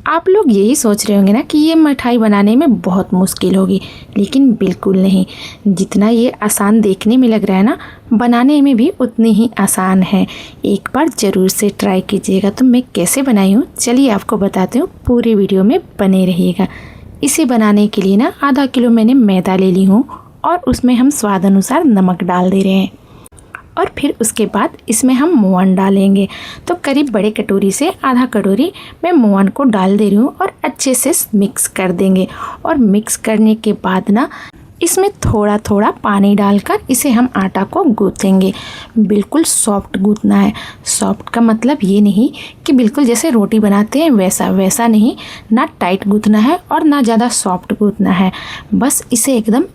आप लोग यही सोच रहे होंगे ना कि ये मिठाई बनाने में बहुत मुश्किल होगी, लेकिन बिल्कुल नहीं। जितना ये आसान देखने में लग रहा है ना, बनाने में भी उतनी ही आसान है। एक बार ज़रूर से ट्राई कीजिएगा। तो मैं कैसे बनाई हूँ चलिए आपको बताती हूँ, पूरे वीडियो में बने रहिएगा। इसे बनाने के लिए ना आधा किलो मैंने मैदा ले ली हूँ और उसमें हम स्वाद अनुसार नमक डाल दे रहे हैं और फिर उसके बाद इसमें हम मोअन डालेंगे। तो करीब बड़े कटोरी से आधा कटोरी मैं मोअन को डाल दे रही हूँ और अच्छे से मिक्स कर देंगे। और मिक्स करने के बाद ना इसमें थोड़ा थोड़ा पानी डालकर इसे हम आटा को गूँथेंगे। बिल्कुल सॉफ्ट गूँथना है। सॉफ्ट का मतलब ये नहीं कि बिल्कुल जैसे रोटी बनाते हैं वैसा नहीं, ना टाइट गूँथना है और ना ज़्यादा सॉफ्ट गूँथना है। बस इसे एकदम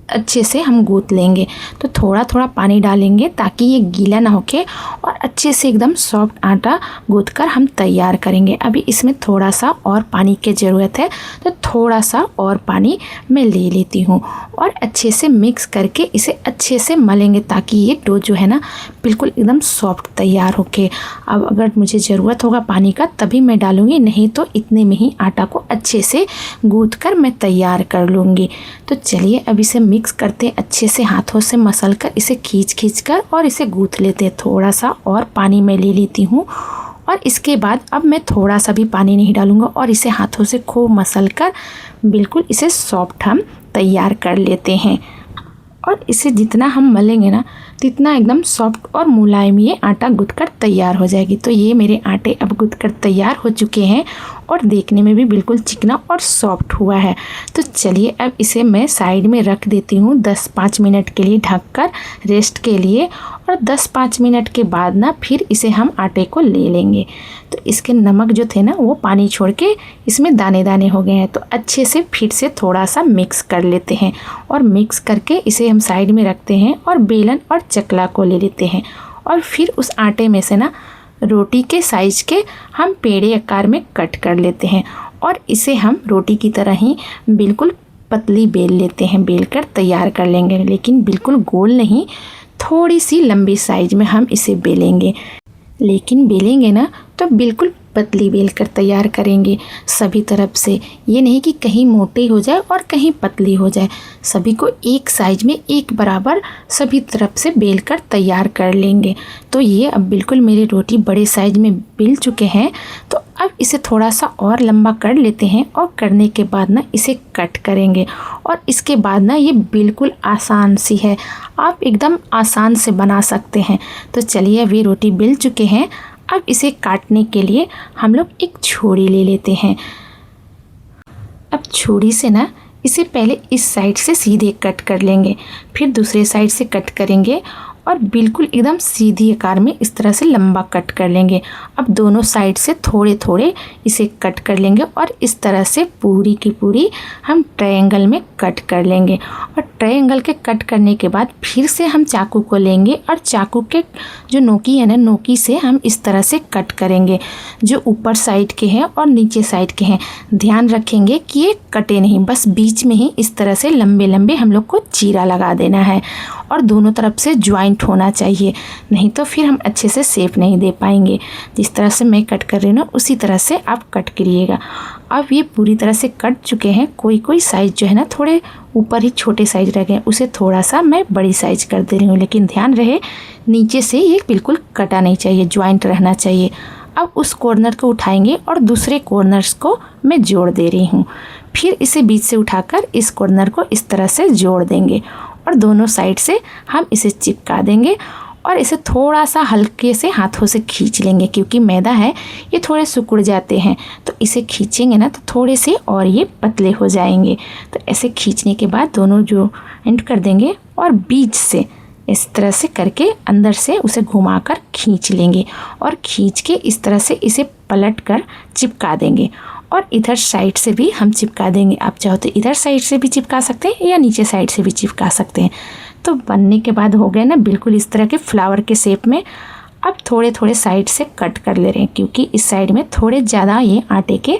अच्छे से हम गूँथ लेंगे। तो थोड़ा थोड़ा पानी डालेंगे ताकि ये गीला ना होके और अच्छे से एकदम सॉफ्ट आटा गूँथकर हम तैयार करेंगे। अभी इसमें थोड़ा सा और पानी की ज़रूरत है, तो थोड़ा सा और पानी मैं ले लेती हूँ और अच्छे से मिक्स करके इसे अच्छे से मलेंगे ताकि ये डो जो है ना बिल्कुल एकदम सॉफ्ट तैयार होके। अब अगर मुझे ज़रूरत होगा पानी का तभी मैं डालूँगी, नहीं तो इतने में ही आटा को अच्छे से गूँथकर मैं तैयार कर लूँगी। तो चलिए अब इसे मिक्स करते हैं अच्छे से, हाथों से मसल कर इसे खींच कर और इसे गूँथ लेते हैं। थोड़ा सा और पानी मैं ले लेती हूँ और इसके बाद अब मैं थोड़ा सा भी पानी नहीं डालूँगा और इसे हाथों से खूब मसल कर बिल्कुल इसे सॉफ्ट हम तैयार कर लेते हैं। और इसे जितना हम मलेंगे ना तितना एकदम सॉफ्ट और मुलायम ये आटा गूँथ कर तैयार हो जाएगी। तो ये मेरे आटे अब गूँथ कर तैयार हो चुके हैं और देखने में भी बिल्कुल चिकना और सॉफ्ट हुआ है। तो चलिए अब इसे मैं साइड में रख देती हूँ 10-5 मिनट के लिए ढककर रेस्ट के लिए। और 10-5 मिनट के बाद ना फिर इसे हम आटे को ले लेंगे। तो इसके नमक जो थे ना वो पानी छोड़ के इसमें दाने दाने हो गए हैं। तो अच्छे से फिर से थोड़ा सा मिक्स कर लेते हैं और मिक्स करके इसे हम साइड में रखते हैं और बेलन और चकला को ले लेते हैं और फिर उस आटे में से ना रोटी के साइज के हम पेड़े आकार में कट कर लेते हैं और इसे हम रोटी की तरह ही बिल्कुल पतली बेल लेते हैं, बेल कर तैयार कर लेंगे। लेकिन बिल्कुल गोल नहीं, थोड़ी सी लंबी साइज में हम इसे बेलेंगे। लेकिन बेलेंगे ना तो बिल्कुल पतली बेल कर तैयार करेंगे सभी तरफ से। ये नहीं कि कहीं मोटी हो जाए और कहीं पतली हो जाए, सभी को एक साइज में एक बराबर सभी तरफ से बेल कर तैयार कर लेंगे। तो ये अब बिल्कुल मेरी रोटी बड़े साइज में बेल चुके हैं। तो अब इसे थोड़ा सा और लंबा कर लेते हैं और करने के बाद ना इसे कट करेंगे। और इसके बाद ना ये बिल्कुल आसान सी है, आप एकदम आसान से बना सकते हैं। तो चलिए अभी रोटी बेल चुके हैं। अब इसे काटने के लिए हम लोग एक छुरी ले लेते हैं। अब छुरी से ना इसे पहले इस साइड से सीधे कट कर लेंगे, फिर दूसरे साइड से कट करेंगे और बिल्कुल एकदम सीधी आकार में इस तरह से लंबा कट कर लेंगे। अब दोनों साइड से थोड़े थोड़े इसे कट कर लेंगे और इस तरह से पूरी की पूरी हम ट्रायंगल में कट कर लेंगे। और ट्रायंगल के कट करने के बाद फिर से हम चाकू को लेंगे और चाकू के जो नोकी है ना, नोकी से हम इस तरह से कट करेंगे, जो ऊपर साइड के हैं और नीचे साइड के हैं। ध्यान रखेंगे कि ये कटे नहीं, बस बीच में ही इस तरह से लंबे लंबे हम लोग को चीरा लगा देना है और दोनों तरफ से ज्वाइंट होना चाहिए, नहीं तो फिर हम अच्छे से शेप नहीं दे पाएंगे। जिस तरह से मैं कट कर रही हूँ ना उसी तरह से आप कट करिएगा। अब ये पूरी तरह से कट चुके हैं। कोई साइज़ जो है ना थोड़े ऊपर ही छोटे साइज़ रह गए, उसे थोड़ा सा मैं बड़ी साइज़ कर दे रही हूँ। लेकिन ध्यान रहे नीचे से ये बिल्कुल कटा नहीं चाहिए, ज्वाइंट रहना चाहिए। अब उस कॉर्नर को उठाएंगे और दूसरे कॉर्नर्स को मैं जोड़ दे रही हूँ। फिर इसे बीच से उठाकर इस कॉर्नर को इस तरह से जोड़ देंगे और दोनों साइड से हम इसे चिपका देंगे और इसे थोड़ा सा हल्के से हाथों से खींच लेंगे, क्योंकि मैदा है ये थोड़े सिकुड़ जाते हैं। तो इसे खींचेंगे ना तो थोड़े से और ये पतले हो जाएंगे। तो ऐसे खींचने के बाद दोनों जो एंड कर देंगे और बीच से इस तरह से करके अंदर से उसे घुमाकर खींच लेंगे और खींच के इस तरह से इसे पलट कर चिपका देंगे और इधर साइड से भी हम चिपका देंगे। आप चाहो तो इधर साइड से भी चिपका सकते हैं या नीचे साइड से भी चिपका सकते हैं। तो बनने के बाद हो गए ना बिल्कुल इस तरह के फ्लावर के शेप में। अब थोड़े थोड़े साइड से कट कर ले रहे हैं, क्योंकि इस साइड में थोड़े ज़्यादा ये आटे के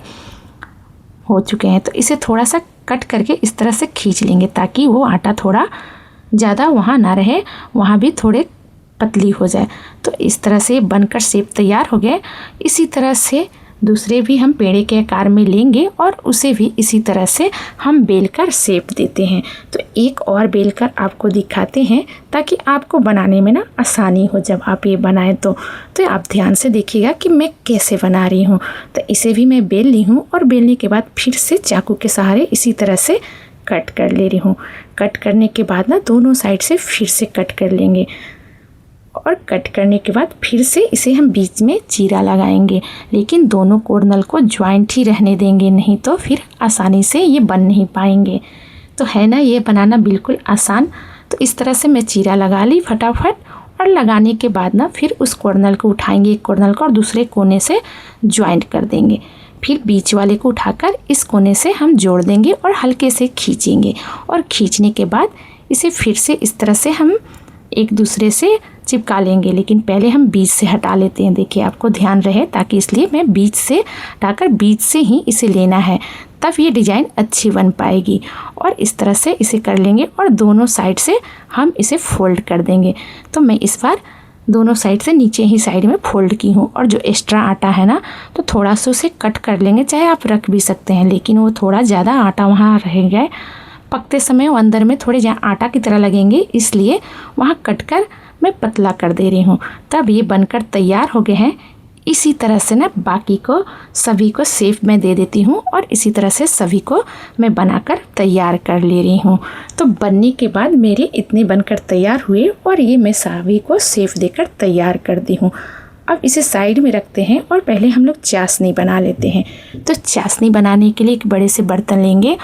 हो चुके हैं। तो इसे थोड़ा सा कट करके इस तरह से खींच लेंगे ताकि वो आटा थोड़ा ज़्यादा वहाँ ना रहे, वहाँ भी थोड़े पतली हो जाए। तो इस तरह से बनकर शेप तैयार हो गए। इसी तरह से दूसरे भी हम पेड़े के आकार में लेंगे और उसे भी इसी तरह से हम बेलकर शेप देते हैं। तो एक और बेलकर आपको दिखाते हैं ताकि आपको बनाने में ना आसानी हो जब आप ये बनाएं तो आप ध्यान से देखिएगा कि मैं कैसे बना रही हूँ। तो इसे भी मैं बेल ली हूँ और बेलने के बाद फिर से चाकू के सहारे इसी तरह से कट कर ले रही हूँ। कट करने के बाद ना दोनों साइड से फिर से कट कर लेंगे और कट करने के बाद फिर से इसे हम बीच में चीरा लगाएंगे, लेकिन दोनों कॉर्नर को ज्वाइंट ही रहने देंगे, नहीं तो फिर आसानी से ये बन नहीं पाएंगे। तो है ना ये बनाना बिल्कुल आसान। तो इस तरह से मैं चीरा लगा ली फटाफट, और लगाने के बाद ना फिर उस कॉर्नर को उठाएंगे, एक कॉर्नर को, और दूसरे कोने से ज्वाइंट कर देंगे। फिर बीच वाले को उठाकर इस कोने से हम जोड़ देंगे और हल्के से खींचेंगे, और खींचने के बाद इसे फिर से इस तरह से हम एक दूसरे से चिपका लेंगे, लेकिन पहले हम बीच से हटा लेते हैं। देखिए आपको ध्यान रहे, ताकि इसलिए मैं बीच से हटाकर बीच से ही इसे लेना है, तब ये डिज़ाइन अच्छी बन पाएगी। और इस तरह से इसे कर लेंगे और दोनों साइड से हम इसे फोल्ड कर देंगे। तो मैं इस बार दोनों साइड से नीचे ही साइड में फोल्ड की हूँ, और जो एक्स्ट्रा आटा है ना तो थोड़ा सा उसे कट कर लेंगे, चाहे आप रख भी सकते हैं, लेकिन वो थोड़ा ज़्यादा आटा वहाँ रह गया, पकते समय वो अंदर में थोड़े जहाँ आटा की तरह लगेंगे, इसलिए वहाँ कट कर मैं पतला कर दे रही हूँ। तब ये बनकर तैयार हो गए हैं। इसी तरह से ना बाकी को सभी को शेप में दे देती हूँ, और इसी तरह से सभी को मैं बनाकर तैयार कर ले रही हूँ। तो बनने के बाद मेरे इतने बनकर तैयार हुए, और ये मैं सभी को शेप देकर तैयार कर दी हूँ। अब इसे साइड में रखते हैं और पहले हम लोग चाशनी बना लेते हैं। तो चाशनी बनाने के लिए एक बड़े से बर्तन लेंगे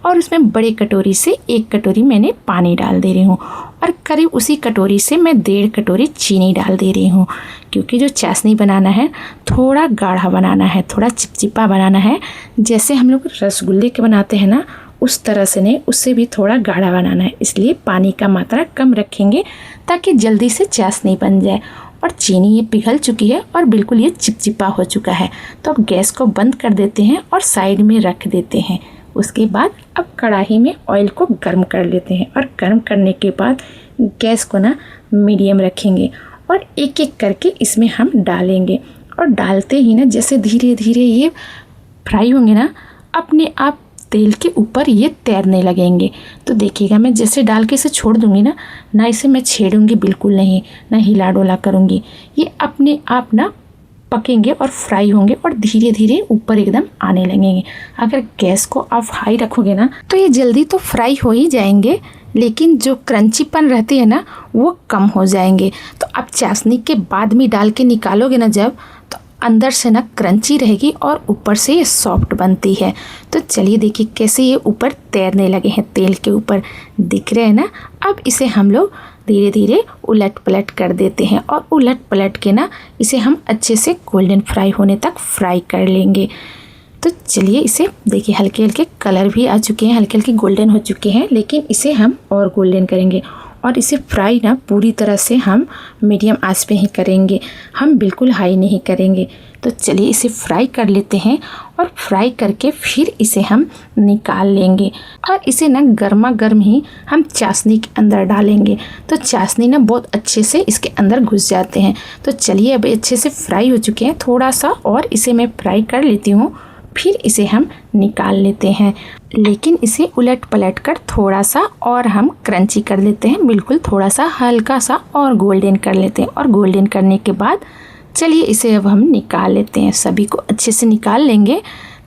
और उसमें बड़े कटोरी से 1 कटोरी मैंने पानी डाल दे रही हूँ, और करीब उसी कटोरी से मैं 1.5 कटोरी चीनी डाल दे रही हूँ, क्योंकि जो चाशनी बनाना है थोड़ा गाढ़ा बनाना है, थोड़ा चिपचिपा बनाना है। जैसे हम लोग रसगुल्ले के बनाते हैं ना, उस तरह से नहीं, उससे भी थोड़ा गाढ़ा बनाना है। इसलिए पानी का मात्रा कम रखेंगे ताकि जल्दी से चाशनी बन जाए। और चीनी ये पिघल चुकी है और बिल्कुल ये चिपचिपा हो चुका है। तो अब गैस को बंद कर देते हैं और साइड में रख देते हैं। उसके बाद अब कढ़ाई में ऑयल को गर्म कर लेते हैं, और गर्म करने के बाद गैस को ना मीडियम रखेंगे, और एक एक करके इसमें हम डालेंगे। और डालते ही ना जैसे धीरे धीरे ये फ्राई होंगे ना, अपने आप तेल के ऊपर ये तैरने लगेंगे। तो देखिएगा मैं जैसे डाल के इसे छोड़ दूँगी ना इसे मैं छेड़ूंगी बिल्कुल नहीं, ना हिला डोला करूँगी, ये अपने आप ना पकेंगे और फ्राई होंगे और धीरे धीरे ऊपर एकदम आने लगेंगे। अगर गैस को आप हाई रखोगे ना तो ये जल्दी तो फ्राई हो ही जाएंगे, लेकिन जो क्रंचीपन रहती है ना वो कम हो जाएंगे। तो आप चाशनी के बाद में डाल के निकालोगे ना जब, तो अंदर से ना क्रंची रहेगी और ऊपर से ये सॉफ्ट बनती है। तो चलिए देखिए कैसे ये ऊपर तैरने लगे हैं, तेल के ऊपर दिख रहे हैं ना। अब इसे हम लोग धीरे धीरे उलट पलट कर देते हैं, और उलट पलट के ना इसे हम अच्छे से गोल्डन फ्राई होने तक फ्राई कर लेंगे। तो चलिए इसे देखिए हल्के हल्के कलर भी आ चुके हैं, हल्के हल्के गोल्डन हो चुके हैं, लेकिन इसे हम और गोल्डन करेंगे। और इसे फ्राई ना पूरी तरह से हम मीडियम आंच पे ही करेंगे, हम बिल्कुल हाई नहीं करेंगे। तो चलिए इसे फ्राई कर लेते हैं, और फ्राई करके फिर इसे हम निकाल लेंगे, और इसे ना गर्मा गर्म ही हम चाशनी के अंदर डालेंगे। तो चाशनी ना बहुत अच्छे से इसके अंदर घुस जाते हैं। तो चलिए अब अच्छे से फ्राई हो चुके हैं, थोड़ा सा और इसे मैं फ्राई कर लेती हूँ, फिर इसे हम निकाल लेते हैं। लेकिन इसे उलट पलट कर थोड़ा सा और हम क्रंची कर लेते हैं, बिल्कुल थोड़ा सा हल्का सा और गोल्डन कर लेते हैं। और गोल्डन करने के बाद चलिए इसे अब हम निकाल लेते हैं, सभी को अच्छे से निकाल लेंगे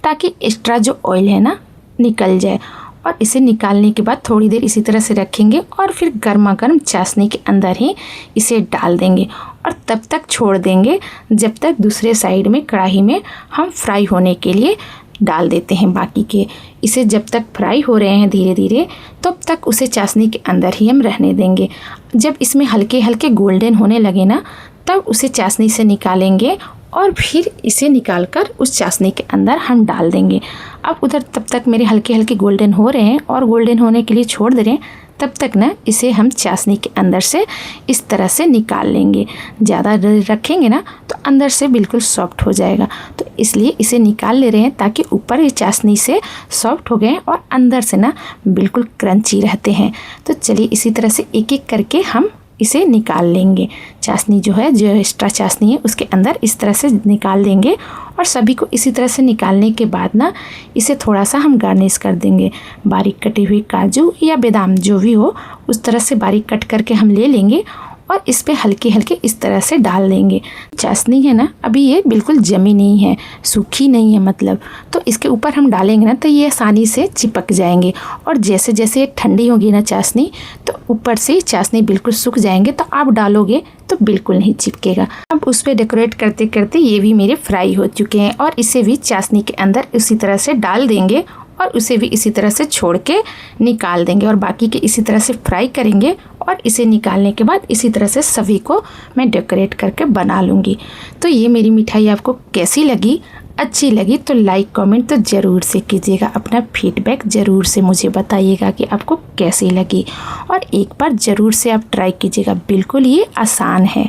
ताकि एक्स्ट्रा जो ऑयल है ना निकल जाए। और इसे निकालने के बाद थोड़ी देर इसी तरह से रखेंगे, और फिर गर्मा गर्म चाशनी के अंदर ही इसे डाल देंगे, और तब तक छोड़ देंगे जब तक दूसरे साइड में कढ़ाई में हम फ्राई होने के लिए डाल देते हैं बाकी के। इसे जब तक फ्राई हो रहे हैं धीरे धीरे, तब तक उसे चाशनी के अंदर ही हम रहने देंगे। जब इसमें हल्के हल्के गोल्डन होने लगे ना, तब उसे चाशनी से निकालेंगे, और फिर इसे निकालकर उस चाशनी के अंदर हम डाल देंगे। अब उधर तब तक मेरे हल्के हल्के गोल्डन हो रहे हैं, और गोल्डन होने के लिए छोड़ दे रहे हैं, तब तक ना इसे हम चाशनी के अंदर से इस तरह से निकाल लेंगे। ज़्यादा रखेंगे ना तो अंदर से बिल्कुल सॉफ्ट हो जाएगा, तो इसलिए इसे निकाल ले रहे हैं ताकि ऊपर ये चाशनी से सॉफ्ट हो गए और अंदर से ना बिल्कुल क्रंची रहते हैं। तो चलिए इसी तरह से एक एक करके हम इसे निकाल लेंगे। चाशनी जो है, जो एक्स्ट्रा चाशनी है उसके अंदर इस तरह से निकाल देंगे और सभी को इसी तरह से निकालने के बाद ना इसे थोड़ा सा हम गार्निश कर देंगे। बारीक कटी हुई काजू या बादाम जो भी हो उस तरह से बारीक कट करके हम ले लेंगे और इस पे हल्के हल्के इस तरह से डाल देंगे। चाशनी है ना, अभी ये बिल्कुल जमी नहीं है, सूखी नहीं है मतलब, तो इसके ऊपर हम डालेंगे ना तो ये आसानी से चिपक जाएंगे। और जैसे जैसे ये ठंडी होगी ना चाशनी, तो ऊपर से चाशनी बिल्कुल सूख जाएंगे, तो आप डालोगे तो बिल्कुल नहीं चिपकेगा। अब उस पर डेकोरेट करते करते ये भी मेरे फ्राई हो चुके हैं और इसे भी चाशनी के अंदर इसी तरह से डाल देंगे और उसे भी इसी तरह से छोड़ के निकाल देंगे और बाकी के इसी तरह से फ्राई करेंगे। और इसे निकालने के बाद इसी तरह से सभी को मैं डेकोरेट करके बना लूँगी। तो ये मेरी मिठाई आपको कैसी लगी? अच्छी लगी तो लाइक कमेंट तो ज़रूर से कीजिएगा, अपना फीडबैक ज़रूर से मुझे बताइएगा कि आपको कैसी लगी और एक बार ज़रूर से आप ट्राई कीजिएगा, बिल्कुल ये आसान है।